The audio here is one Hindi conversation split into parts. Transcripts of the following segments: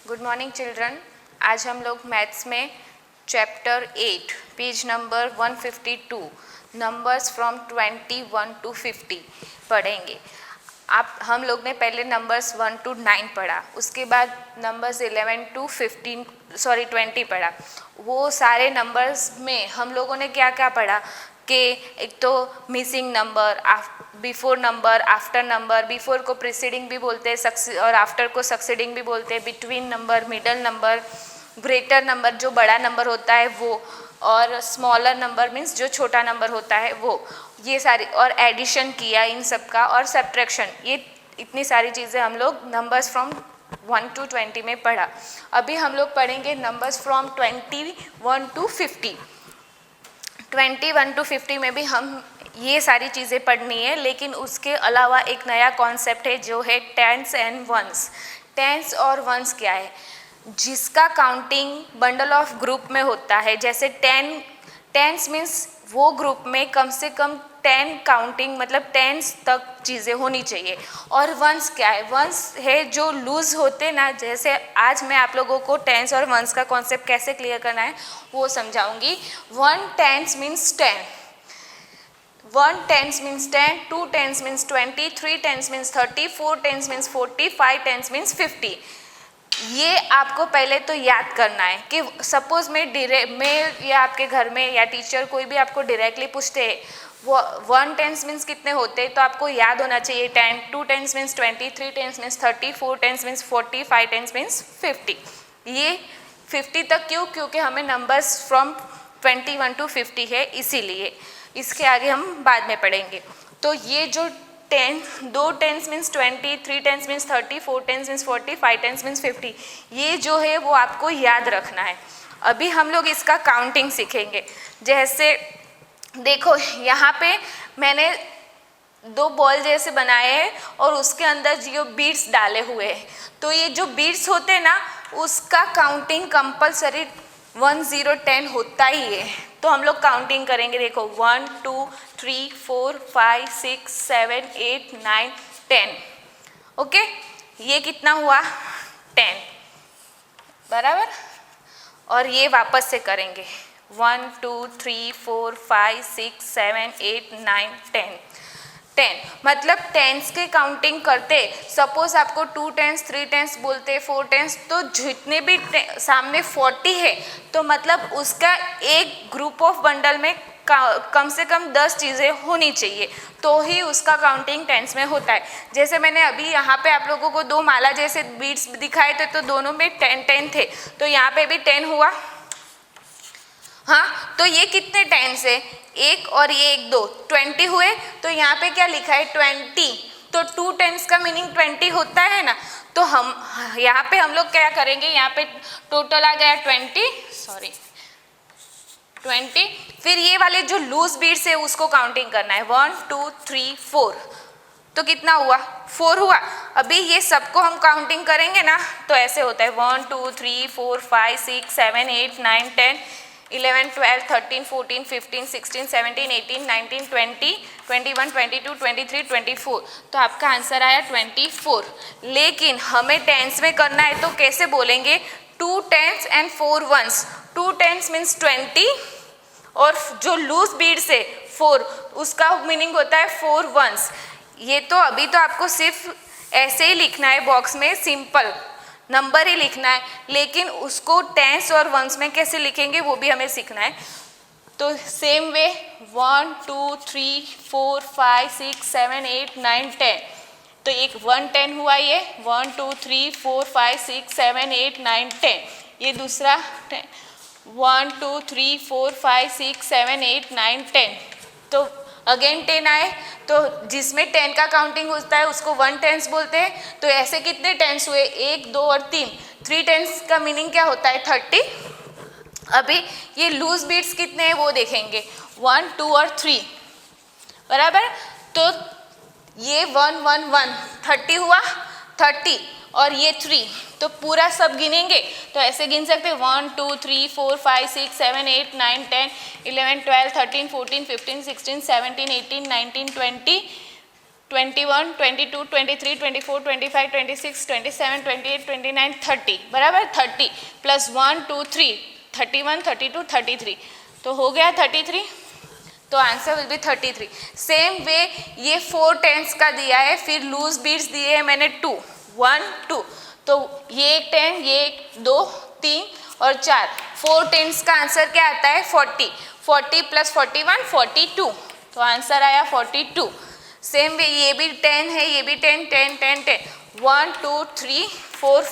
Good morning children. आज हम लोग मैथ्स में chapter 8 page number 152 numbers from 21 to 50 पढ़ेंगे। हम लोग ने पहले नंबर्स 1 to 9 पढ़ा, उसके बाद नंबर्स 11 to 20 पढ़ा। वो सारे नंबर्स में हम लोगों ने क्या क्या पढ़ा कि एक तो missing number, before number, after number. Before को प्रीसीडिंग भी बोलते हैं और आफ्टर को सक्सीडिंग भी बोलते हैं। Between number, middle number, greater number जो बड़ा नंबर होता है वो, और स्मॉलर नंबर मीन्स जो छोटा नंबर होता है वो। ये सारी, और एडिशन किया इन सब का, और सब्ट्रैक्शन। ये इतनी सारी चीज़ें हम लोग नंबर्स फ्रॉम 1 to 20 में पढ़ा। अभी हम लोग पढ़ेंगे नंबर्स फ्रॉम 21 to 50। 21 to 50 में भी हम ये सारी चीज़ें पढ़नी है, लेकिन उसके अलावा एक नया कॉन्सेप्ट है जो है टेंस एंड वंस। टेंस और वंस क्या है? जिसका काउंटिंग बंडल ऑफ ग्रुप में होता है। जैसे टेंस मीन्स वो ग्रुप में कम से कम 10 काउंटिंग, मतलब 10 तक चीज़ें होनी चाहिए। और वंस क्या है? वंस है जो लूज होते ना। जैसे आज मैं आप लोगों को टेंस और वंस का कॉन्सेप्ट कैसे क्लियर करना है वो समझाऊंगी। 1 tens means 10, 1 tens means 10, 2 tens means 20, 3 tens means 30, 4 tens means 40, 5 tens means 50। ये आपको पहले तो याद करना है कि सपोज मैं या आपके घर में या टीचर कोई भी आपको डायरेक्टली पूछते हैं वो 1 टेंस मीन्स कितने होते हैं, तो आपको याद होना चाहिए 10, 2 tens means 20, 3 tens means 30, 4 tens means 40, 5 tens means 50। ये 50 तक क्यों? क्योंकि हमें नंबर्स फ्रॉम 21 to 50 है, इसीलिए। इसके आगे हम बाद में पढ़ेंगे। तो ये जो 2 tens means 20, 3 tens means 30, 4 tens means 40, 5 tens means 50, ये जो है वो आपको याद रखना है। अभी हम लोग इसका काउंटिंग सीखेंगे। जैसे देखो यहाँ पे मैंने 2 बॉल जैसे बनाए हैं और उसके अंदर जो बीड्स डाले हुए हैं, तो ये जो बीड्स होते हैं ना उसका काउंटिंग कंपलसरी 1, 0, 10 होता ही है। तो हम लोग काउंटिंग करेंगे। देखो 1, 2, 3, 4, 5, 6, 7, 8, 9, 10। ओके, ये कितना हुआ? 10 बराबर। और ये वापस से करेंगे 1, 2, 3, 4, 5, 6, 7, 8, 9, 10। मतलब टेंस के काउंटिंग करते, सपोज आपको 2 टेंस, 3 टेंस बोलते, 4 टेंस, तो जितने भी सामने 40 है तो मतलब उसका एक ग्रुप ऑफ बंडल में कम से कम 10 चीज़ें होनी चाहिए, तो ही उसका काउंटिंग टेंस में होता है। जैसे मैंने अभी यहाँ पे आप लोगों को 2 माला जैसे बीड्स दिखाए थे, तो दोनों में 10 थे, तो यहाँ पे भी 10 हुआ। हाँ, तो ये कितने टेंस है? 1 और ये 1, 2, 20 हुए। तो यहाँ पे क्या लिखा है? 20। तो 2 टेंस का मीनिंग 20 होता है ना। तो हम यहाँ पे हम लोग क्या करेंगे? यहाँ पे टोटल आ गया 20। फिर ये वाले जो लूज बीड्स है उसको काउंटिंग करना है। 1, 2, 3, 4। तो कितना हुआ? 4 हुआ। अभी ये सबको हम काउंटिंग करेंगे ना तो ऐसे होता है 1, 2, 3, 4, 5, 6, 7, 8, 9, 10, 11, 12, 13, 14, 15, 16, 17, 18, 19, 20, 21, 22, 23, 24। तो आपका आंसर आया 24। लेकिन हमें टेंस में करना है तो कैसे बोलेंगे? 2 tens and 4 ones. 2 tens means 20 और जो लूज बीड से 4, उसका मीनिंग होता है 4 वंस। ये तो अभी तो आपको सिर्फ ऐसे ही लिखना है, बॉक्स में सिंपल नंबर ही लिखना है, लेकिन उसको टेंस और वंस में कैसे लिखेंगे वो भी हमें सीखना है। तो सेम वे 1, 2, 3, 4, 5, 6, 7, 8, 9, 10। तो एक 1 10 हुआ, ये 1, 2, 3, 4, 5, 6, 7, 8, 9, 10। ये दूसरा 1, 2, 3, 4, 5, 6, 7, 8, 9, 10। तो अगेन 10 आए, तो जिसमें 10 का काउंटिंग होता है उसको 1 टेंस बोलते हैं। तो ऐसे कितने टेंस हुए? 1, 2 और 3। 3 टेंस का मीनिंग क्या होता है? 30। अभी ये लूज बीट्स कितने हैं वो देखेंगे, 1, 2 और 3 बराबर। तो ये 1, 1, 1, 30 हुआ, 30 और ये 3, तो पूरा सब गिनेंगे तो ऐसे गिन सकते हैं 1, 2, 3, 4, 5, 6, 7, 8, 9, 10, 11, 12, 13, 14, 15, 16, 17, 18, 19, 20, 21, 22, 23, 24, 25, 26, 27, 28, 29, 30 बराबर 30 प्लस 1 2 3 31, 32, 33 तो हो गया 33 तो answer will be 33। Same way ये 4 टेंस का दिया है, फिर लूज बीट्स दिए हैं मैंने 2 1 2 तो ये एक 10 ये एक 2 3 और 4 4 टेंस का आंसर क्या आता है 40 40 प्लस 41 42 तो आंसर आया 42। सेम वे ये भी 10 है ये भी 10 10 10 10 1 2 3 4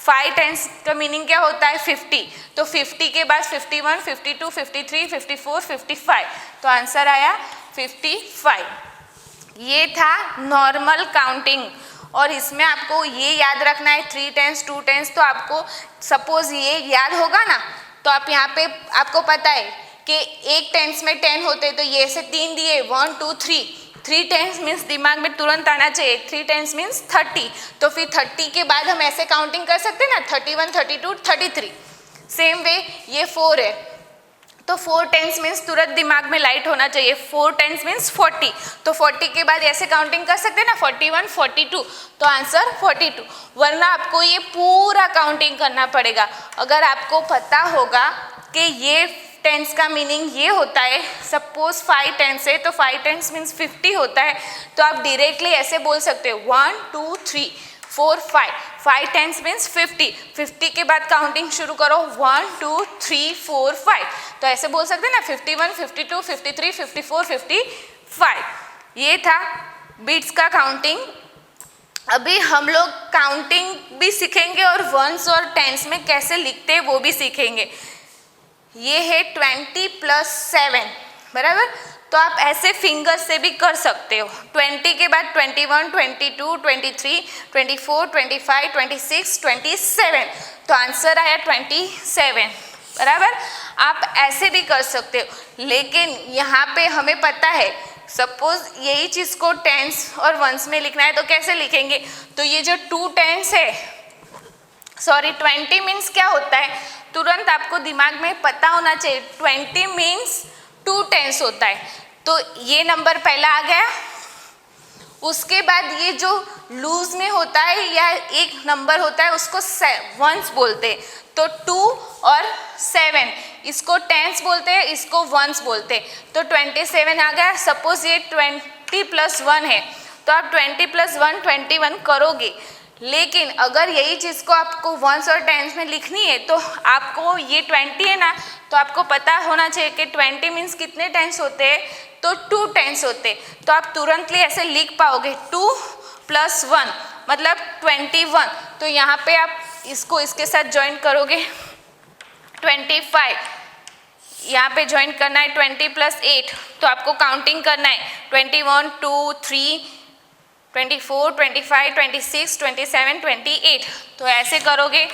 5 टेंस का मीनिंग क्या होता है 50 तो 50 के बाद 51 52 53 54 55 तो आंसर आया 55। ये था नॉर्मल काउंटिंग और इसमें आपको ये याद रखना है 3 टेंस 2 टेंस तो आपको सपोज ये याद होगा ना तो आप यहाँ पे आपको पता है कि एक टेंस में 10 होते तो ये से 3 दिए 1 2 3 टेंस मीन्स दिमाग में तुरंत आना चाहिए 3 टेंस मीन्स 30 तो फिर 30 के बाद हम ऐसे काउंटिंग कर सकते हैं ना 31 32 33। सेम वे ये 4 है तो 4 टेंस मीन्स तुरंत दिमाग में लाइट होना चाहिए 4 टेंस मीन्स 40 तो 40 के बाद ऐसे काउंटिंग कर सकते हैं ना 41 42 तो आंसर 42। वरना आपको ये पूरा काउंटिंग करना पड़ेगा। अगर आपको पता होगा कि ये टेंस का मीनिंग ये होता है सपोज 5 टेंस है तो 5 टेंस मीन्स 50 होता है तो आप डायरेक्टली ऐसे बोल सकते हो 1 2 3 4 5 टेंस मीन्स 50 के बाद काउंटिंग शुरू करो 1 2 3 4 5 तो ऐसे बोल सकते हैं ना 51 52 53 54 55। ये था बीट्स का काउंटिंग। अभी हम लोग काउंटिंग भी सीखेंगे और वंस और टेंस में कैसे लिखते हैं वो भी सीखेंगे। ये है 20 प्लस 7 बराबर तो आप ऐसे फिंगर से भी कर सकते हो 20 के बाद 21 22 23 24 25 26 27 तो आंसर आया 27 बराबर। आप ऐसे भी कर सकते हो लेकिन यहाँ पे हमें पता है सपोज यही चीज़ को टेंस और वंस में लिखना है तो कैसे लिखेंगे तो ये जो 2 टेंस है 20 मीन्स क्या होता है तुरंत आपको दिमाग में पता होना चाहिए 20 मीन्स 2 टेंस होता है तो ये नंबर पहला आ गया। उसके बाद ये जो लूज में होता है या एक नंबर होता है उसको वंस बोलते हैं तो 2 और 7 इसको टेंस बोलते हैं इसको वंस बोलते हैं तो 27 आ गया। सपोज ये 20 प्लस 1 है तो आप 20 प्लस 1 21 करोगे लेकिन अगर यही चीज़ को आपको वंस और टेंस में लिखनी है तो आपको ये 20 है ना तो आपको पता होना चाहिए कि 20 मीन्स कितने टेंस होते हैं तो 2 टेंस होते तो आप तुरंतली ऐसे लिख पाओगे 2 प्लस 1 मतलब 21 तो यहाँ पे आप इसको इसके साथ ज्वाइन करोगे 25 यहाँ पे ज्वाइन करना है 20 प्लस 8 तो आपको काउंटिंग करना है 21 2 3 24 25 26 27 28 तो ऐसे करोगे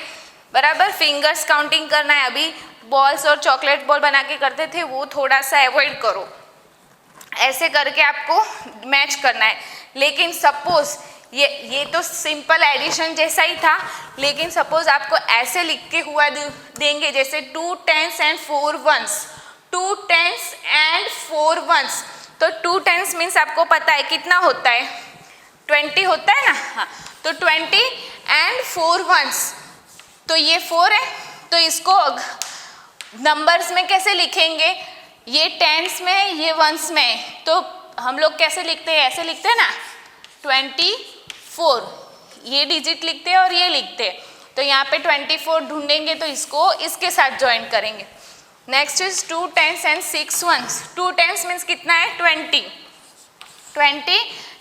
बराबर। फिंगर्स काउंटिंग करना है। अभी बॉल्स और चॉकलेट बॉल बना के करते थे वो थोड़ा सा अवॉइड करो ऐसे करके आपको मैच करना है। लेकिन सपोज ये तो सिंपल एडिशन जैसा ही था लेकिन सपोज आपको ऐसे लिख के हुआ देंगे जैसे 2 tens and 4 ones 2 tens and 4 ones तो 2 टेंस मीन्स आपको पता है कितना होता है 20 होता है ना हाँ तो 20 एंड 4 वंस तो ये 4 है तो इसको नंबर्स में कैसे लिखेंगे ये टेंस में ये वंस में तो हम लोग कैसे लिखते हैं ऐसे लिखते हैं ना 24 ये डिजिट लिखते हैं और ये लिखते हैं तो यहाँ पे 24 ढूंढेंगे तो इसको इसके साथ ज्वाइन करेंगे। Next is 2 tens and 6 ones 2 tens means कितना है 20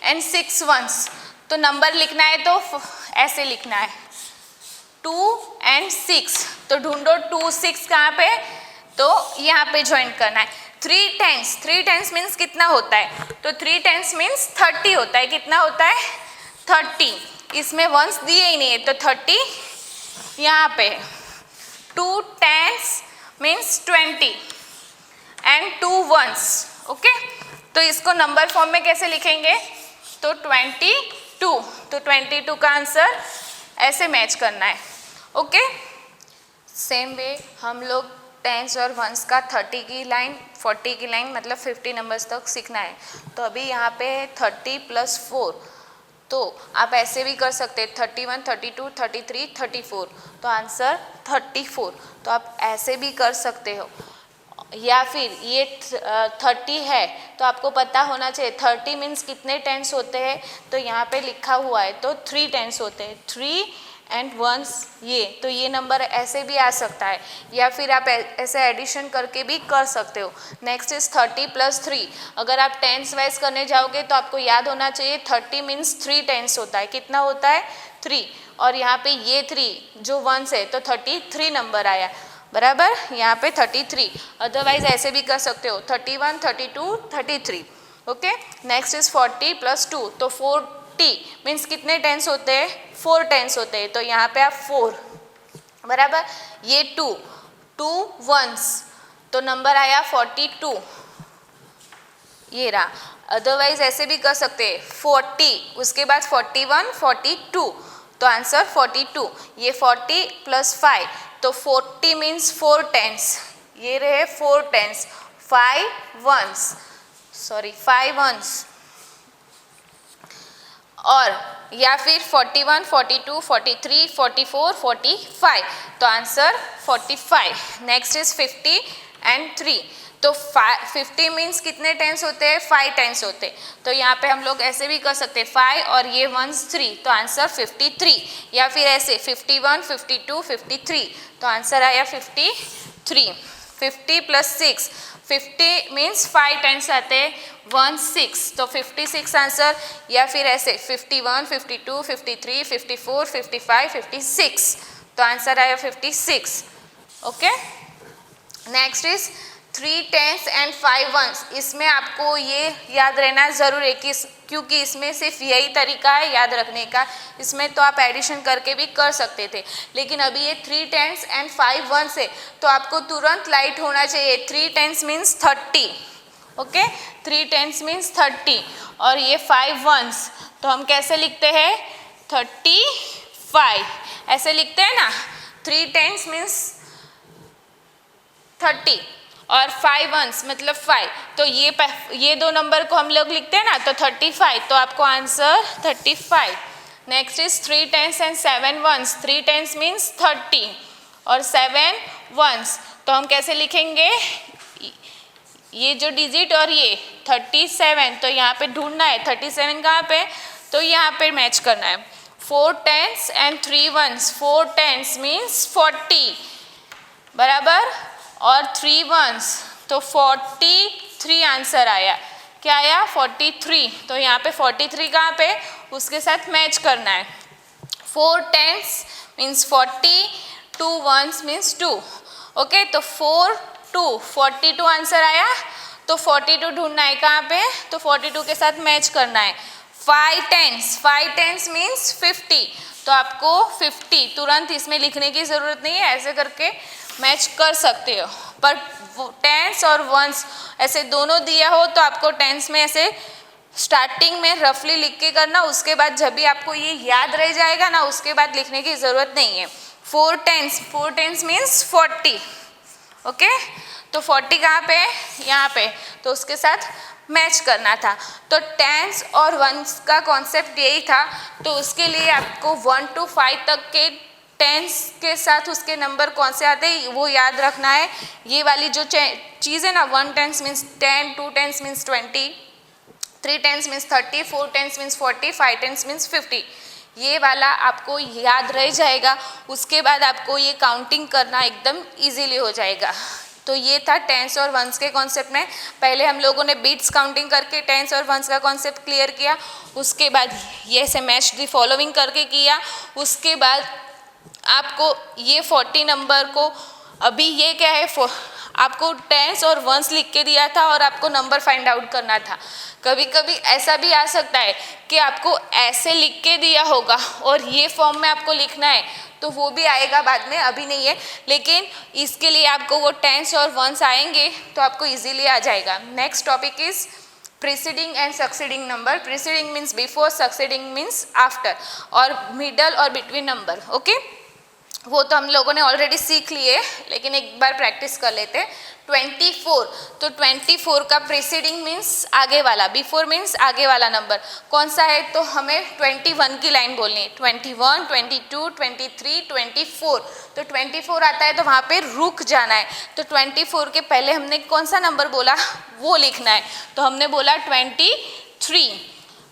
एंड 6 वंस तो नंबर लिखना है तो ऐसे लिखना है 2 एंड 6 तो ढूंढो 2 6 कहाँ पे तो यहाँ पे ज्वाइन करना है। 3 टेंस मीन्स कितना होता है तो 3 टेंस मीन्स 30 होता है कितना होता है 30 इसमें वंस दिए ही नहीं है तो 30 यहाँ पे 2 tens means 20 and 2 ones okay तो इसको नंबर फॉर्म में कैसे लिखेंगे तो 22 तो 22 का आंसर ऐसे मैच करना है ओके। सेम वे हम लोग टेंस और वंस का 30 की लाइन 40 की लाइन मतलब 50 नंबर्स तक सीखना है। तो अभी यहाँ पे है 30 + 4, तो आप ऐसे भी कर सकते हैं 31, 32, 33, 34, तो आंसर 34। तो आप ऐसे भी कर सकते हो, या फिर ये 30 है तो आपको पता होना चाहिए 30 मीन्स कितने टेंस होते हैं, तो यहाँ पे लिखा हुआ है तो 3 टेंस होते हैं, 3 एंड वंस ये, तो ये नंबर ऐसे भी आ सकता है, या फिर आप ऐसे एडिशन करके भी कर सकते हो। नेक्स्ट इज 30 + 3, अगर आप टेंस वाइज करने जाओगे तो आपको याद होना चाहिए 30 मीन्स 3 टेंस होता है, कितना होता है 3, और यहाँ पे ये 3 जो वंस है तो 33 नंबर आया, बराबर, यहाँ पे 33। अदरवाइज ऐसे भी कर सकते हो 31, 32, 33। ओके, नेक्स्ट इज 40 + 2, तो 40 मीन्स कितने टेंस होते हैं 4 टेंस होते हैं, तो यहाँ पे आप 4, बराबर, ये 2 वंस तो नंबर आया 42, ये रहा। अदरवाइज ऐसे भी कर सकते हैं 40 उसके बाद 41, 42, तो आंसर 42। ये 40 + 5 तो 40 मीन्स 4 टेंस, ये रहे 4 टेंस, 5 वंस, और या फिर 41, 42, 43, 44, 45, तो आंसर 45। नेक्स्ट इज 50 एंड 3, तो 50 मीन्स कितने टेंस होते हैं 5 टेंस होते हैं, तो यहाँ पे हम लोग ऐसे भी कर सकते हैं 5 और ये वंस 3, तो आंसर 53, या फिर ऐसे 51, 52, 53, तो आंसर आया 53। 50 + 6, 50 मीन्स 5 टेंस आते हैं, 1 6, तो 56 आंसर, या फिर ऐसे 51, 52, 53, 54, 55, 56, तो आंसर आया 56। Okay, next is 3 tens and 5 ones, इसमें आपको ये याद रहना ज़रूर है कि क्योंकि इसमें सिर्फ यही तरीका है याद रखने का, इसमें तो आप एडिशन करके भी कर सकते थे, लेकिन अभी ये 3 टेंस एंड 5 वंस है तो आपको तुरंत लाइट होना चाहिए। 3 tens means 30, okay, 3 tens means 30, और ये 5 वंस तो हम कैसे लिखते हैं 35, ऐसे लिखते हैं ना, 3 टेंस मीन्स 30 और 5 वंस मतलब 5, तो ये दो नंबर को हम लोग लिखते हैं ना, तो 35, तो आपको answer 35। Next is 3 tens and 7 ones, 3 tens means 30 और 7 वंस, तो हम कैसे लिखेंगे, ये जो डिजिट और ये 37, तो यहाँ पे ढूंढना है 37 कहाँ पे, तो यहाँ पे मैच करना है। 4 tens and 3 ones, 4 tens means 40, बराबर, और 3 वंस तो 43 आंसर आया, क्या आया 43, तो यहाँ पे 43 कहाँ पे उसके साथ मैच करना है। 4 tens means 40, 2 ones means 2, okay, तो 4 2 42 आंसर आया, तो 42 ढूंढना है कहाँ पे, तो 42 के साथ मैच करना है। 5 टेंस मीन्स 50, तो आपको 50 तुरंत इसमें लिखने की ज़रूरत नहीं है, ऐसे करके मैच कर सकते हो, पर टेंस और वंस ऐसे दोनों दिया हो तो आपको टेंस में ऐसे स्टार्टिंग में रफली लिख के करना, उसके बाद जब भी आपको ये याद रह जाएगा ना उसके बाद लिखने की ज़रूरत नहीं है। 4 टेंस मीन्स 40, ओके, तो 40 कहाँ पे है, यहाँ पे, तो उसके साथ मैच करना था। तो टेंस और वंस का कॉन्सेप्ट यही था, तो उसके लिए आपको 1 to 5 तक के टेंस के साथ उसके नंबर कौन से आते हैं वो याद रखना है। ये वाली जो चीज़ है ना, 1 tens means 10, 2 tens means 20, 3 tens means 30, 4 tens means 40, 5 tens means 50, ये वाला आपको याद रह जाएगा। उसके बाद आपको ये काउंटिंग करना एकदम इजीली हो जाएगा। तो ये था टेंस और वंस के कॉन्सेप्ट में। पहले हम लोगों ने बीट्स काउंटिंग करके टेंस और वंस का कॉन्सेप्ट क्लियर किया, उसके बाद ये से मैच द फॉलोइंग करके किया, उसके बाद आपको ये 40 नंबर को, अभी ये क्या है, आपको टेंस और वंस लिख के दिया था और आपको नंबर फाइंड आउट करना था। कभी कभी ऐसा भी आ सकता है कि आपको ऐसे लिख के दिया होगा और ये फॉर्म में आपको लिखना है, तो वो भी आएगा बाद में, अभी नहीं है, लेकिन इसके लिए आपको वो टेंस और वंस आएंगे तो आपको इजीली आ जाएगा। Next topic is preceding and succeeding number. Preceding means before, succeeding means after, और मिडल और बिटवीन नंबर, ओके। वो तो हम लोगों ने ऑलरेडी सीख लिए, लेकिन एक बार प्रैक्टिस कर लेते हैं। 24, तो 24 का प्रीसीडिंग मीन्स आगे वाला, बिफोर मीन्स आगे वाला नंबर कौन सा है, तो हमें 21 की लाइन बोलनी है। 21, 22, 23, 24, तो 24 आता है तो वहाँ पे रुक जाना है। तो 24 के पहले हमने कौन सा नंबर बोला वो लिखना है, तो हमने बोला 23।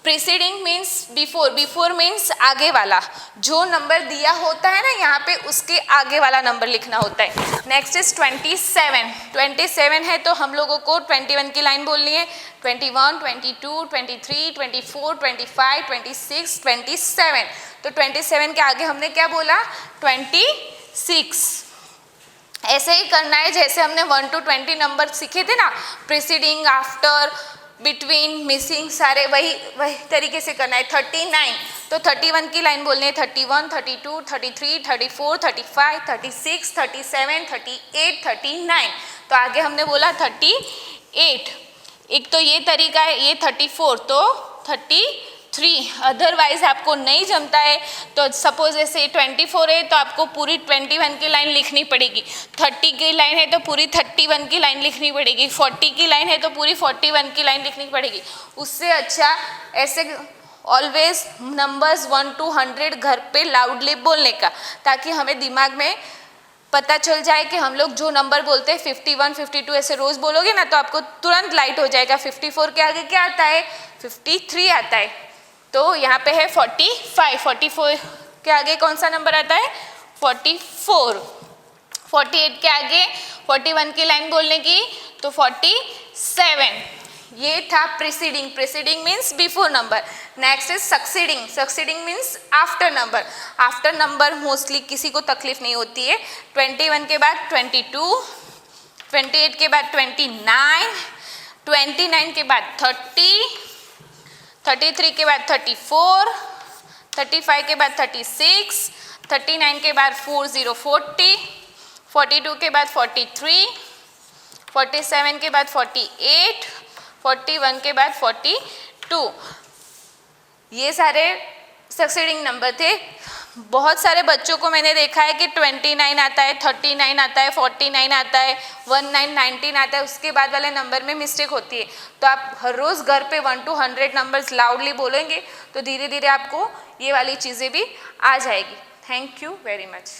Preceding means before, before means आगे वाला, जो नंबर दिया होता है ना यहाँ पे उसके आगे वाला नंबर लिखना होता है। नेक्स्ट इज 27, 27 है तो हम लोगों को 21 की लाइन बोलनी है। 21, 22, 23, 24, 25, 26, 27, तो 27 के आगे हमने क्या बोला 26। ऐसे ही करना है जैसे हमने 1 to 20 नंबर सीखे थे ना, प्रीसीडिंग, आफ्टर, बिटवीन, मिसिंग, सारे वही तरीके से करना है। 39, तो 31 की लाइन बोलनी है। 31, 32, 33, 34, 35, 36, 37, 38, 39, तो आगे हमने बोला 38। एक तो ये तरीका है, ये 34, तो 33। अदरवाइज आपको नहीं जमता है तो सपोज ऐसे 24 है तो आपको पूरी 21 की लाइन लिखनी पड़ेगी। 30 की लाइन है तो पूरी 31 की लाइन लिखनी पड़ेगी। 40 की लाइन है तो पूरी 41 की लाइन लिखनी पड़ेगी। उससे अच्छा ऐसे ऑलवेज नंबर्स 1 to 100 घर पे लाउडली बोलने का, ताकि हमें दिमाग में पता चल जाए कि हम लोग जो नंबर बोलते हैं 51, 52 ऐसे रोज बोलोगे ना तो आपको तुरंत लाइट हो जाएगा। 54 के आगे क्या आता है 53 आता है, तो यहाँ पे है 45। 44 के आगे कौन सा नंबर आता है 44। 48 के आगे 41 की लाइन बोलने की तो 47। ये था preceding, preceding means before number. Next is succeeding, succeeding means after number. After number mostly किसी को तकलीफ नहीं होती है। 21 के बाद 22, 28 के बाद 29, 29 के बाद 30, 33 के बाद 34, 35 के बाद 36, 39 के बाद 40, 40, 42 के बाद 43, 47 के बाद 48, 41 के बाद 42। ये सारे सक्सीडिंग नंबर थे। बहुत सारे बच्चों को मैंने देखा है कि 29 आता है, 39 आता है, 49 आता है, 19, 19 आता है, उसके बाद वाले नंबर में मिस्टेक होती है। तो आप हर रोज़ घर पे 1 to 100 नंबर्स लाउडली बोलेंगे तो धीरे धीरे आपको ये वाली चीज़ें भी आ जाएगी। Thank you very much.